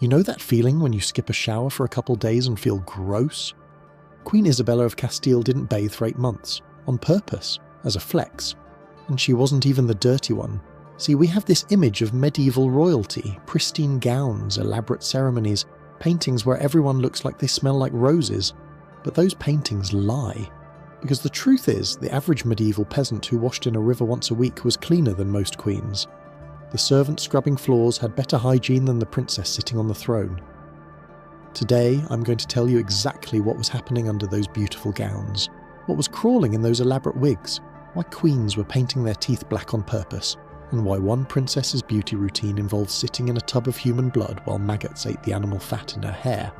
You know that feeling when you skip a shower for a couple days and feel gross? Queen Isabella of Castile didn't bathe for 8 months, on purpose, as a flex. And she wasn't even the dirty one. See, we have this image of medieval royalty, pristine gowns, elaborate ceremonies, paintings where everyone looks like they smell like roses. But those paintings lie. Because the truth is, the average medieval peasant who washed in a river once a week was cleaner than most queens. The servant scrubbing floors had better hygiene than the princess sitting on the throne. Today, I'm going to tell you exactly what was happening under those beautiful gowns, what was crawling in those elaborate wigs, why queens were painting their teeth black on purpose, and why one princess's beauty routine involved sitting in a tub of human blood while maggots ate the animal fat in her hair.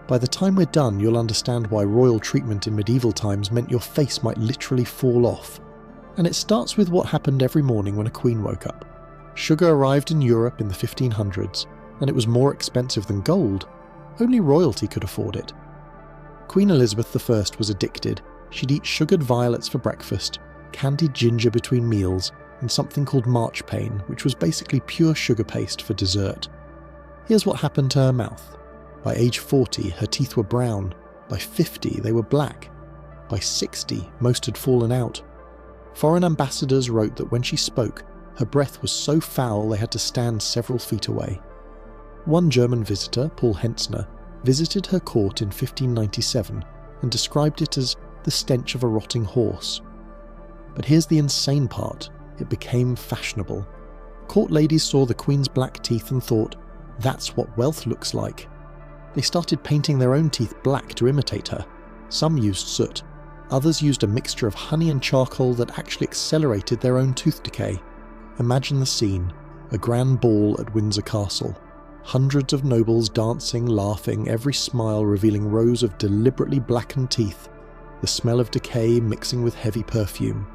By the time we're done, you'll understand why royal treatment in medieval times meant your face might literally fall off. And it starts with what happened every morning when a queen woke up. Sugar arrived in Europe in the 1500s, and it was more expensive than gold. Only royalty could afford it. Queen Elizabeth I was addicted. She'd eat sugared violets for breakfast, candied ginger between meals, and something called marchpane, which was basically pure sugar paste for dessert. Here's what happened to her mouth. By age 40, her teeth were brown. By 50, they were black. By 60, most had fallen out. Foreign ambassadors wrote that when she spoke, her breath was so foul they had to stand several feet away. One German visitor, Paul Hentzner, visited her court in 1597 and described it as the stench of a rotting horse. But here's the insane part. It became fashionable. Court ladies saw the Queen's black teeth and thought, that's what wealth looks like. They started painting their own teeth black to imitate her. Some used soot. Others used a mixture of honey and charcoal that actually accelerated their own tooth decay. Imagine the scene. A grand ball at Windsor Castle. Hundreds of nobles dancing, laughing, every smile revealing rows of deliberately blackened teeth, the smell of decay mixing with heavy perfume.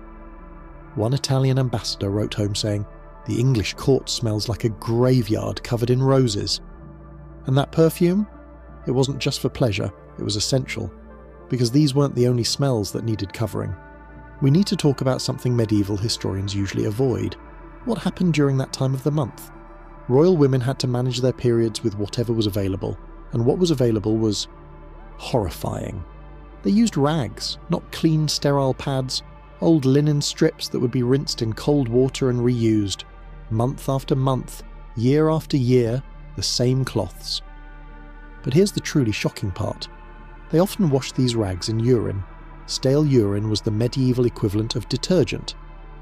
One Italian ambassador wrote home saying, "The English court smells like a graveyard covered in roses." And that perfume? It wasn't just for pleasure, it was essential. Because these weren't the only smells that needed covering. We need to talk about something medieval historians usually avoid. What happened during that time of the month? Royal women had to manage their periods with whatever was available, and what was available was horrifying. They used rags, not clean, sterile pads, old linen strips that would be rinsed in cold water and reused. Month after month, year after year, the same cloths. But here's the truly shocking part. They often washed these rags in urine. Stale urine was the medieval equivalent of detergent.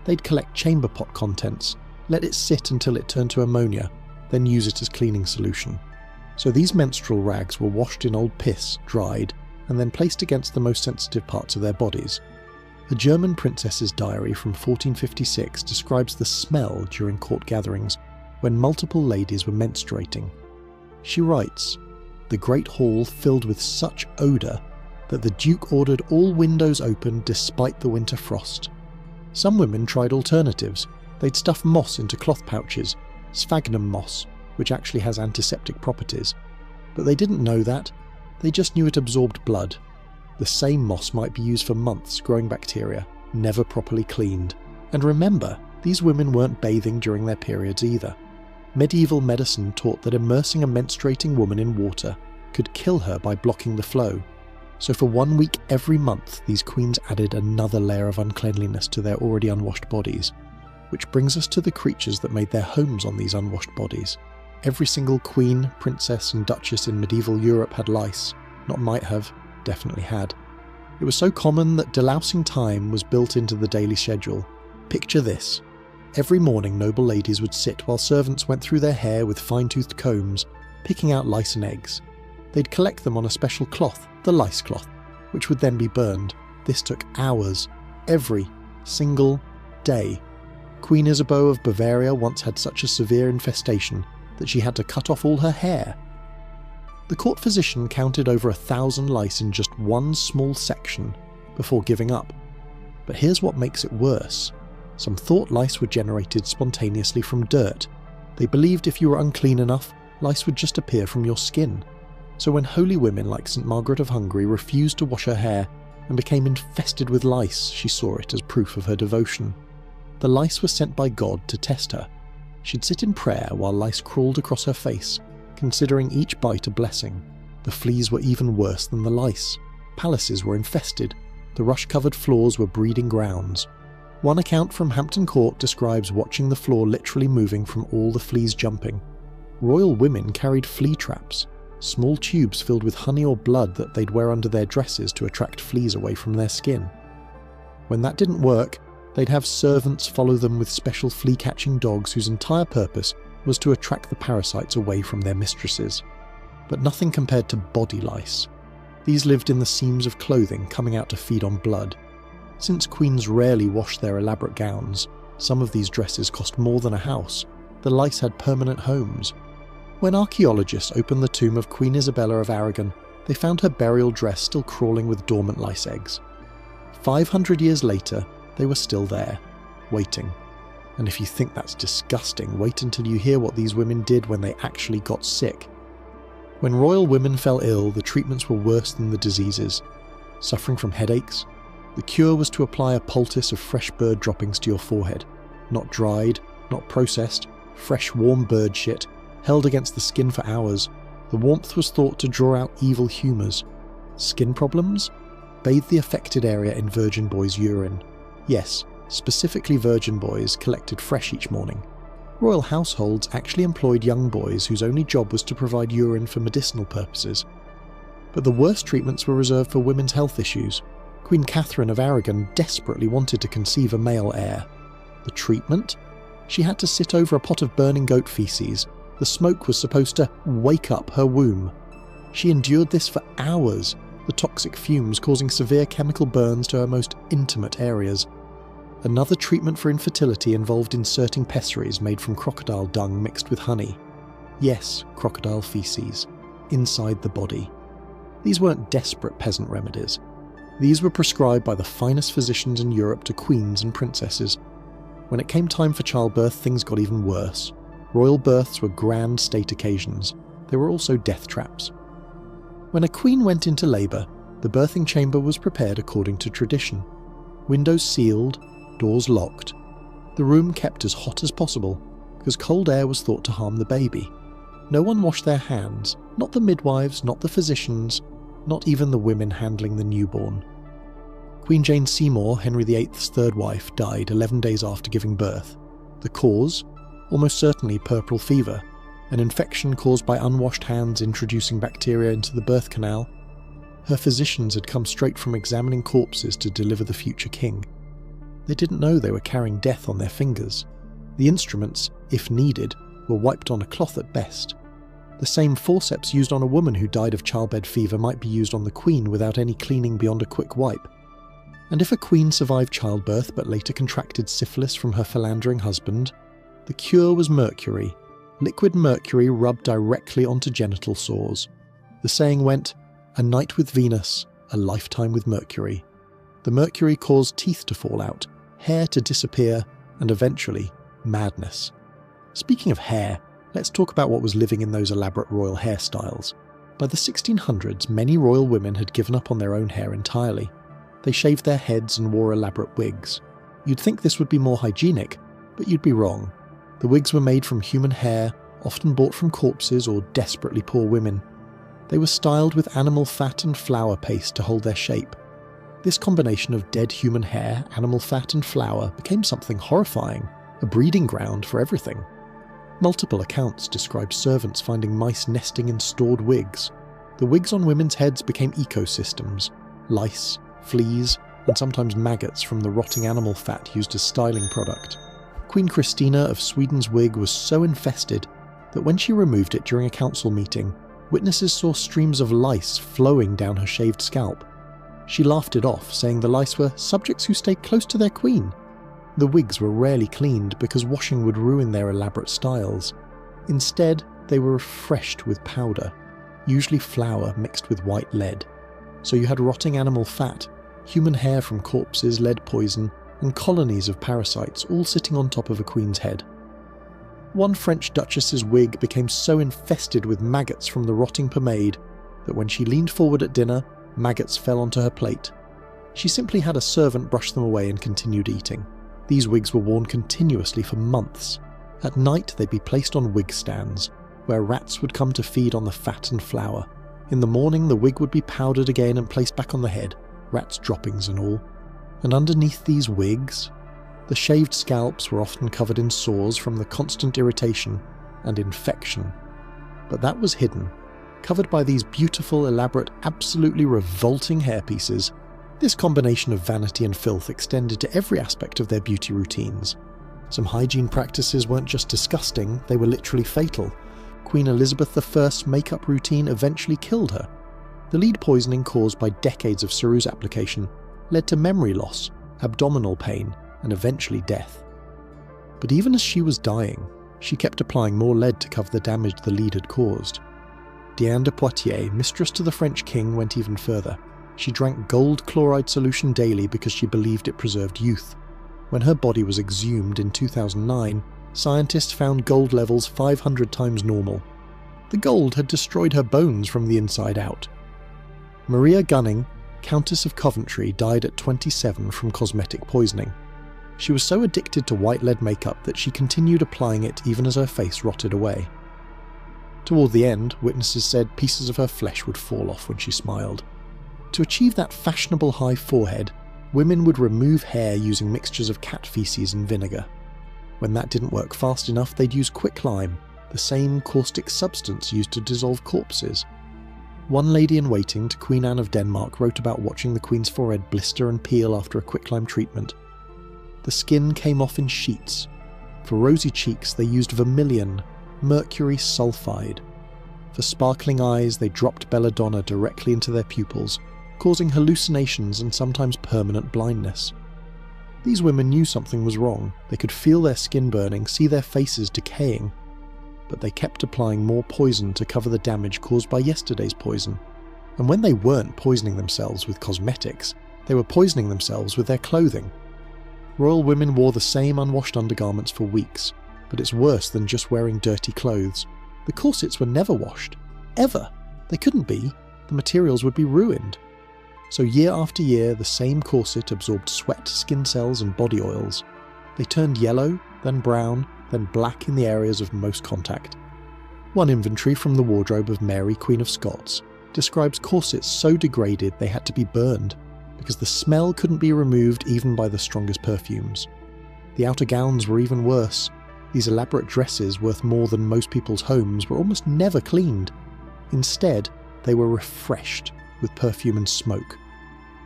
They'd collect chamber pot contents, let it sit until it turned to ammonia, then use it as cleaning solution. So these menstrual rags were washed in old piss, dried, and then placed against the most sensitive parts of their bodies. A German princess's diary from 1456 describes the smell during court gatherings when multiple ladies were menstruating. She writes, "The great hall filled with such odour that the Duke ordered all windows open despite the winter frost. Some women tried alternatives. They'd stuff moss into cloth pouches, sphagnum moss, which actually has antiseptic properties. But they didn't know that. They just knew it absorbed blood. The same moss might be used for months growing bacteria, never properly cleaned. And remember, these women weren't bathing during their periods either. Medieval medicine taught that immersing a menstruating woman in water could kill her by blocking the flow. So for 1 week every month, these queens added another layer of uncleanliness to their already unwashed bodies. Which brings us to the creatures that made their homes on these unwashed bodies. Every single queen, princess and duchess in medieval Europe had lice. Not might have, definitely had. It was so common that delousing time was built into the daily schedule. Picture this. Every morning noble ladies would sit while servants went through their hair with fine-toothed combs, picking out lice and eggs. They'd collect them on a special cloth, the lice cloth, which would then be burned. This took hours, every single day. Queen Isabeau of Bavaria once had such a severe infestation that she had to cut off all her hair. The court physician counted over 1,000 lice in just one small section before giving up. But here's what makes it worse. Some thought lice were generated spontaneously from dirt. They believed if you were unclean enough, lice would just appear from your skin. So when holy women like St. Margaret of Hungary refused to wash her hair and became infested with lice, she saw it as proof of her devotion. The lice were sent by God to test her. She'd sit in prayer while lice crawled across her face, considering each bite a blessing. The fleas were even worse than the lice. Palaces were infested. The rush-covered floors were breeding grounds. One account from Hampton Court describes watching the floor literally moving from all the fleas jumping. Royal women carried flea traps, small tubes filled with honey or blood that they'd wear under their dresses to attract fleas away from their skin. When that didn't work, they'd have servants follow them with special flea-catching dogs whose entire purpose was to attract the parasites away from their mistresses. But nothing compared to body lice. These lived in the seams of clothing, coming out to feed on blood. Since queens rarely washed their elaborate gowns, some of these dresses cost more than a house. The lice had permanent homes. When archaeologists opened the tomb of Queen Isabella of Aragon, they found her burial dress still crawling with dormant lice eggs. 500 years later, they were still there, waiting. And if you think that's disgusting, wait until you hear what these women did when they actually got sick. When royal women fell ill, the treatments were worse than the diseases. Suffering from headaches? The cure was to apply a poultice of fresh bird droppings to your forehead. Not dried, not processed, fresh warm bird shit, held against the skin for hours. The warmth was thought to draw out evil humours. Skin problems? Bathe the affected area in virgin boys' urine. Yes, specifically virgin boys collected fresh each morning. Royal households actually employed young boys whose only job was to provide urine for medicinal purposes. But the worst treatments were reserved for women's health issues. Queen Catherine of Aragon desperately wanted to conceive a male heir. The treatment? She had to sit over a pot of burning goat feces. The smoke was supposed to wake up her womb. She endured this for hours, the toxic fumes causing severe chemical burns to her most intimate areas. Another treatment for infertility involved inserting pessaries made from crocodile dung mixed with honey. Yes, crocodile feces. Inside the body. These weren't desperate peasant remedies. These were prescribed by the finest physicians in Europe to queens and princesses. When it came time for childbirth, things got even worse. Royal births were grand state occasions. They were also death traps. When a queen went into labour, the birthing chamber was prepared according to tradition. Windows sealed, doors locked. The room kept as hot as possible, because cold air was thought to harm the baby. No one washed their hands, not the midwives, not the physicians, not even the women handling the newborn. Queen Jane Seymour, Henry VIII's third wife, died 11 days after giving birth. The cause? Almost certainly puerperal fever, an infection caused by unwashed hands introducing bacteria into the birth canal. Her physicians had come straight from examining corpses to deliver the future king. They didn't know they were carrying death on their fingers. The instruments, if needed, were wiped on a cloth at best. The same forceps used on a woman who died of childbed fever might be used on the queen without any cleaning beyond a quick wipe. And if a queen survived childbirth but later contracted syphilis from her philandering husband, the cure was mercury, liquid mercury rubbed directly onto genital sores. The saying went, "A night with Venus, a lifetime with Mercury." The mercury caused teeth to fall out, hair to disappear, and eventually, madness. Speaking of hair, let's talk about what was living in those elaborate royal hairstyles. By the 1600s, many royal women had given up on their own hair entirely. They shaved their heads and wore elaborate wigs. You'd think this would be more hygienic, but you'd be wrong. The wigs were made from human hair, often bought from corpses or desperately poor women. They were styled with animal fat and flour paste to hold their shape. This combination of dead human hair, animal fat and flour became something horrifying, a breeding ground for everything. Multiple accounts describe servants finding mice nesting in stored wigs. The wigs on women's heads became ecosystems: lice, fleas, and sometimes maggots from the rotting animal fat used as styling product. Queen Christina of Sweden's wig was so infested that when she removed it during a council meeting, witnesses saw streams of lice flowing down her shaved scalp. She laughed it off, saying the lice were subjects who stayed close to their queen. The wigs were rarely cleaned because washing would ruin their elaborate styles. Instead, they were refreshed with powder, usually flour mixed with white lead. So you had rotting animal fat, human hair from corpses, lead poison, and colonies of parasites all sitting on top of a queen's head. One French duchess's wig became so infested with maggots from the rotting pomade that when she leaned forward at dinner, maggots fell onto her plate. She simply had a servant brush them away and continued eating. These wigs were worn continuously for months. At night they'd be placed on wig stands. where rats would come to feed on the fat and flour. In the morning, the wig would be powdered again and placed back on the head, rats' droppings and all. And underneath these wigs, the shaved scalps were often covered in sores from the constant irritation and infection. But that was hidden. Covered by these beautiful, elaborate, absolutely revolting hairpieces, this combination of vanity and filth extended to every aspect of their beauty routines. Some hygiene practices weren't just disgusting, they were literally fatal. Queen Elizabeth I's makeup routine eventually killed her. The lead poisoning caused by decades of ceruse application led to memory loss, abdominal pain, and eventually death. But even as she was dying, she kept applying more lead to cover the damage the lead had caused. Diane de Poitiers, mistress to the French king, went even further. She drank gold chloride solution daily because she believed it preserved youth. When her body was exhumed in 2009, scientists found gold levels 500 times normal. The gold had destroyed her bones from the inside out. Maria Gunning, Countess of Coventry, died at 27 from cosmetic poisoning. She was so addicted to white lead makeup that she continued applying it even as her face rotted away. Toward the end, witnesses said pieces of her flesh would fall off when she smiled. To achieve that fashionable high forehead, women would remove hair using mixtures of cat feces and vinegar. When that didn't work fast enough, they'd use quicklime, the same caustic substance used to dissolve corpses. One lady-in-waiting to Queen Anne of Denmark wrote about watching the Queen's forehead blister and peel after a quicklime treatment. The skin came off in sheets. For rosy cheeks, they used vermilion, mercury sulfide. For sparkling eyes, they dropped belladonna directly into their pupils, causing hallucinations and sometimes permanent blindness. These women knew something was wrong. They could feel their skin burning, see their faces decaying. But they kept applying more poison to cover the damage caused by yesterday's poison. And when they weren't poisoning themselves with cosmetics, they were poisoning themselves with their clothing. Royal women wore the same unwashed undergarments for weeks, but it's worse than just wearing dirty clothes. The corsets were never washed. Ever. They couldn't be. The materials would be ruined. So year after year, the same corset absorbed sweat, skin cells, and body oils. They turned yellow, then brown, then black in the areas of most contact. One inventory from the wardrobe of Mary, Queen of Scots, describes corsets so degraded they had to be burned, because the smell couldn't be removed even by the strongest perfumes. The outer gowns were even worse. These elaborate dresses, worth more than most people's homes, were almost never cleaned. Instead, they were refreshed with perfume and smoke.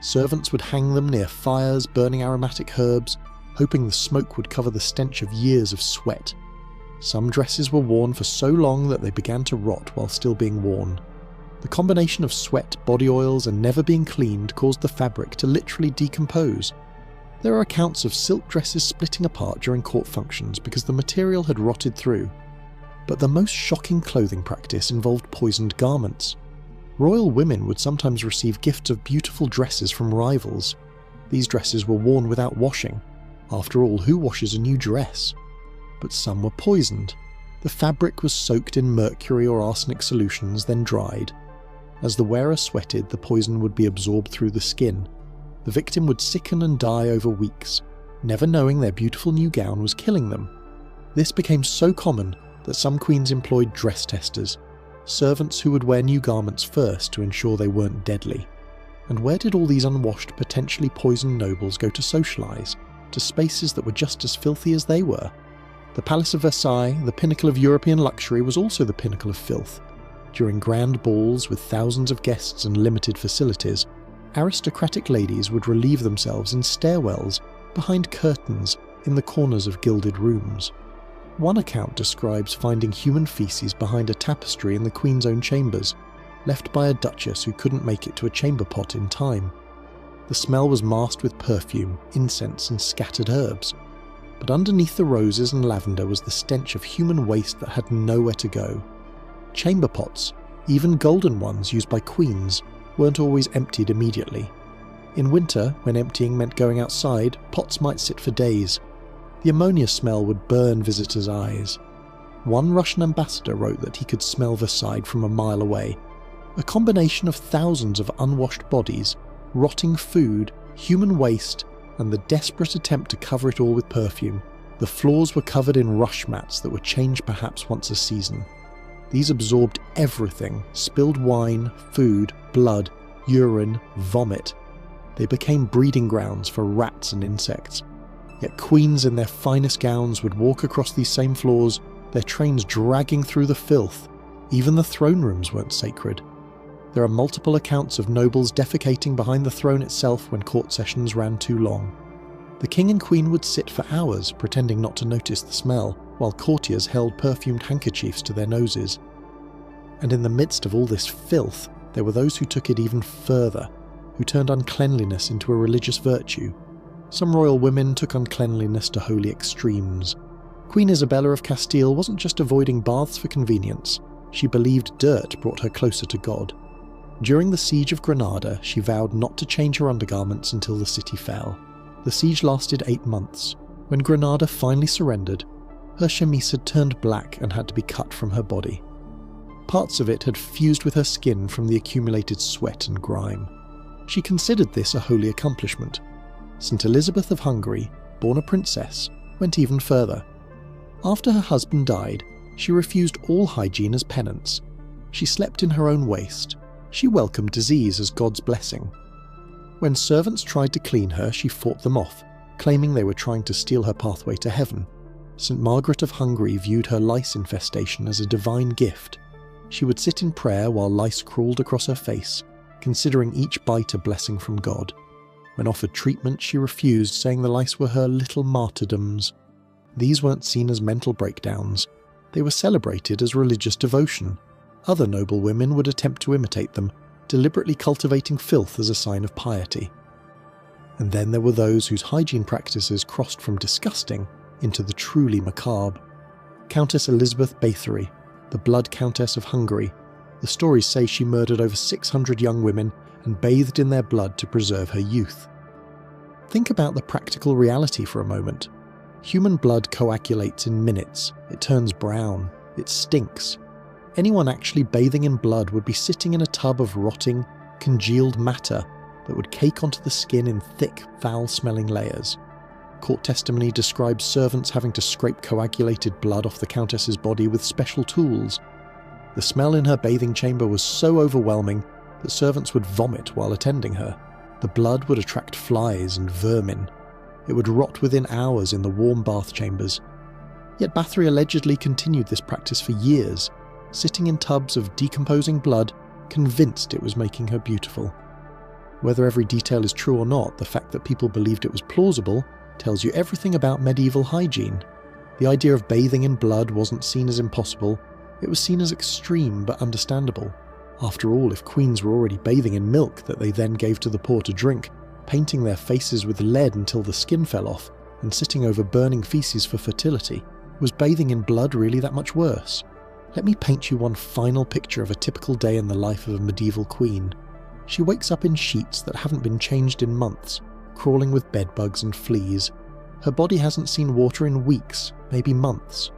Servants would hang them near fires, burning aromatic herbs, hoping the smoke would cover the stench of years of sweat. Some dresses were worn for so long that they began to rot while still being worn. The combination of sweat, body oils, and never being cleaned caused the fabric to literally decompose. There are accounts of silk dresses splitting apart during court functions because the material had rotted through. But the most shocking clothing practice involved poisoned garments. Royal women would sometimes receive gifts of beautiful dresses from rivals. These dresses were worn without washing. After all, who washes a new dress? But some were poisoned. The fabric was soaked in mercury or arsenic solutions, then dried. As the wearer sweated, the poison would be absorbed through the skin. The victim would sicken and die over weeks, never knowing their beautiful new gown was killing them. This became so common that some queens employed dress testers, servants who would wear new garments first to ensure they weren't deadly. And where did all these unwashed, potentially poisoned nobles go to socialise? To spaces that were just as filthy as they were. The Palace of Versailles, the pinnacle of European luxury, was also the pinnacle of filth. During grand balls with thousands of guests and limited facilities, aristocratic ladies would relieve themselves in stairwells, behind curtains, in the corners of gilded rooms. One account describes finding human feces behind a tapestry in the Queen's own chambers, left by a duchess who couldn't make it to a chamber pot in time. The smell was masked with perfume, incense, and scattered herbs. But underneath the roses and lavender was the stench of human waste that had nowhere to go. Chamber pots, even golden ones used by queens, weren't always emptied immediately. In winter, when emptying meant going outside, pots might sit for days. The ammonia smell would burn visitors' eyes. One Russian ambassador wrote that he could smell Versailles from a mile away. A combination of thousands of unwashed bodies, rotting food, human waste, and the desperate attempt to cover it all with perfume. The floors were covered in rush mats that were changed perhaps once a season. These absorbed everything: spilled wine, food, blood, urine, vomit. They became breeding grounds for rats and insects. Yet queens in their finest gowns would walk across these same floors, their trains dragging through the filth. Even the throne rooms weren't sacred. There are multiple accounts of nobles defecating behind the throne itself when court sessions ran too long. The king and queen would sit for hours, pretending not to notice the smell, while courtiers held perfumed handkerchiefs to their noses. And in the midst of all this filth, there were those who took it even further, who turned uncleanliness into a religious virtue. Some royal women took uncleanliness to holy extremes. Queen Isabella of Castile wasn't just avoiding baths for convenience, she believed dirt brought her closer to God. During the siege of Granada, she vowed not to change her undergarments until the city fell. The siege lasted 8 months. When Granada finally surrendered, her chemise had turned black and had to be cut from her body. Parts of it had fused with her skin from the accumulated sweat and grime. She considered this a holy accomplishment. St. Elizabeth of Hungary, born a princess, went even further. After her husband died, she refused all hygiene as penance. She slept in her own waste. She welcomed disease as God's blessing. When servants tried to clean her, she fought them off, claiming they were trying to steal her pathway to heaven. St. Margaret of Hungary viewed her lice infestation as a divine gift. She would sit in prayer while lice crawled across her face, considering each bite a blessing from God. When offered treatment, she refused, saying the lice were her little martyrdoms. These weren't seen as mental breakdowns. They were celebrated as religious devotion. Other noble women would attempt to imitate them, deliberately cultivating filth as a sign of piety. And then there were those whose hygiene practices crossed from disgusting into the truly macabre. Countess Elizabeth Bathory, the Blood Countess of Hungary. The stories say she murdered over 600 young women and bathed in their blood to preserve her youth. Think about the practical reality for a moment. Human blood coagulates in minutes, it turns brown, it stinks. Anyone actually bathing in blood would be sitting in a tub of rotting, congealed matter that would cake onto the skin in thick, foul-smelling layers. Court testimony describes servants having to scrape coagulated blood off the Countess's body with special tools. The smell in her bathing chamber was so overwhelming that servants would vomit while attending her. The blood would attract flies and vermin. It would rot within hours in the warm bath chambers. Yet Bathory allegedly continued this practice for years, sitting in tubs of decomposing blood, convinced it was making her beautiful. Whether every detail is true or not, the fact that people believed it was plausible tells you everything about medieval hygiene. The idea of bathing in blood wasn't seen as impossible, it was seen as extreme but understandable. After all, if queens were already bathing in milk that they then gave to the poor to drink, painting their faces with lead until the skin fell off, and sitting over burning feces for fertility, was bathing in blood really that much worse? Let me paint you one final picture of a typical day in the life of a medieval queen. She wakes up in sheets that haven't been changed in months, crawling with bedbugs and fleas. Her body hasn't seen water in weeks, maybe months.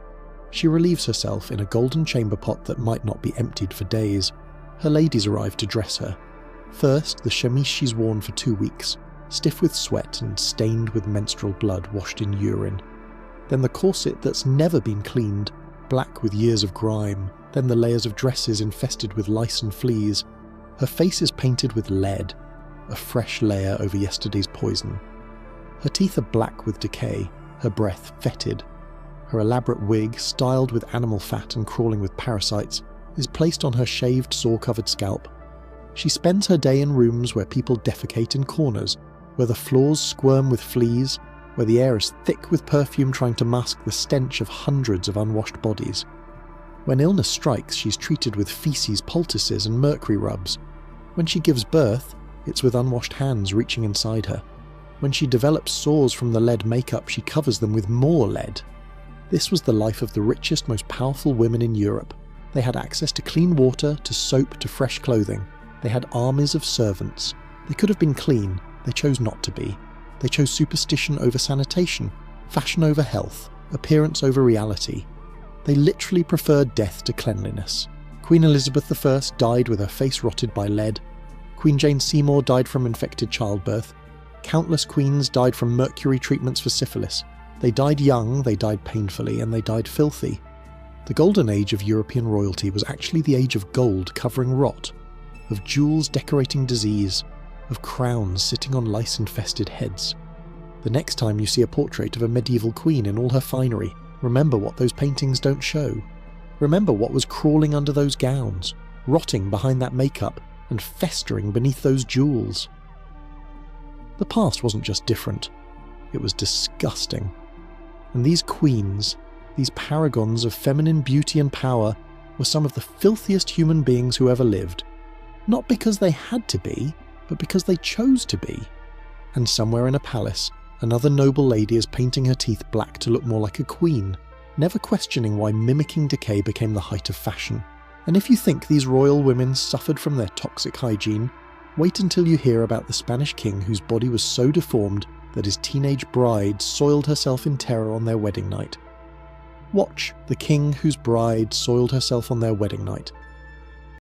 She relieves herself in a golden chamber pot that might not be emptied for days. Her ladies arrive to dress her. First, the chemise she's worn for 2 weeks, stiff with sweat and stained with menstrual blood washed in urine. Then the corset that's never been cleaned, black with years of grime. Then the layers of dresses infested with lice and fleas. Her face is painted with lead, a fresh layer over yesterday's poison. Her teeth are black with decay, her breath fetid. Her elaborate wig, styled with animal fat and crawling with parasites, is placed on her shaved, sore-covered scalp. She spends her day in rooms where people defecate in corners, where the floors squirm with fleas, where the air is thick with perfume trying to mask the stench of hundreds of unwashed bodies. When illness strikes, she's treated with feces poultices and mercury rubs. When she gives birth, it's with unwashed hands reaching inside her. When she develops sores from the lead makeup, she covers them with more lead. This was the life of the richest, most powerful women in Europe. They had access to clean water, to soap, to fresh clothing. They had armies of servants. They could have been clean, they chose not to be. They chose superstition over sanitation, fashion over health, appearance over reality. They literally preferred death to cleanliness. Queen Elizabeth I died with her face rotted by lead. Queen Jane Seymour died from infected childbirth. Countless queens died from mercury treatments for syphilis. They died young, they died painfully, and they died filthy. The golden age of European royalty was actually the age of gold covering rot, of jewels decorating disease, of crowns sitting on lice-infested heads. The next time you see a portrait of a medieval queen in all her finery, remember what those paintings don't show. Remember what was crawling under those gowns, rotting behind that makeup, and festering beneath those jewels. The past wasn't just different, it was disgusting. And these queens, these paragons of feminine beauty and power, were some of the filthiest human beings who ever lived. Not because they had to be, but because they chose to be. And somewhere in a palace, another noble lady is painting her teeth black to look more like a queen, never questioning why mimicking decay became the height of fashion. And if you think these royal women suffered from their toxic hygiene, wait until you hear about the Spanish king whose body was so deformed that his teenage bride soiled herself in terror on their wedding night. Watch The King Whose Bride Soiled Herself on Their Wedding Night,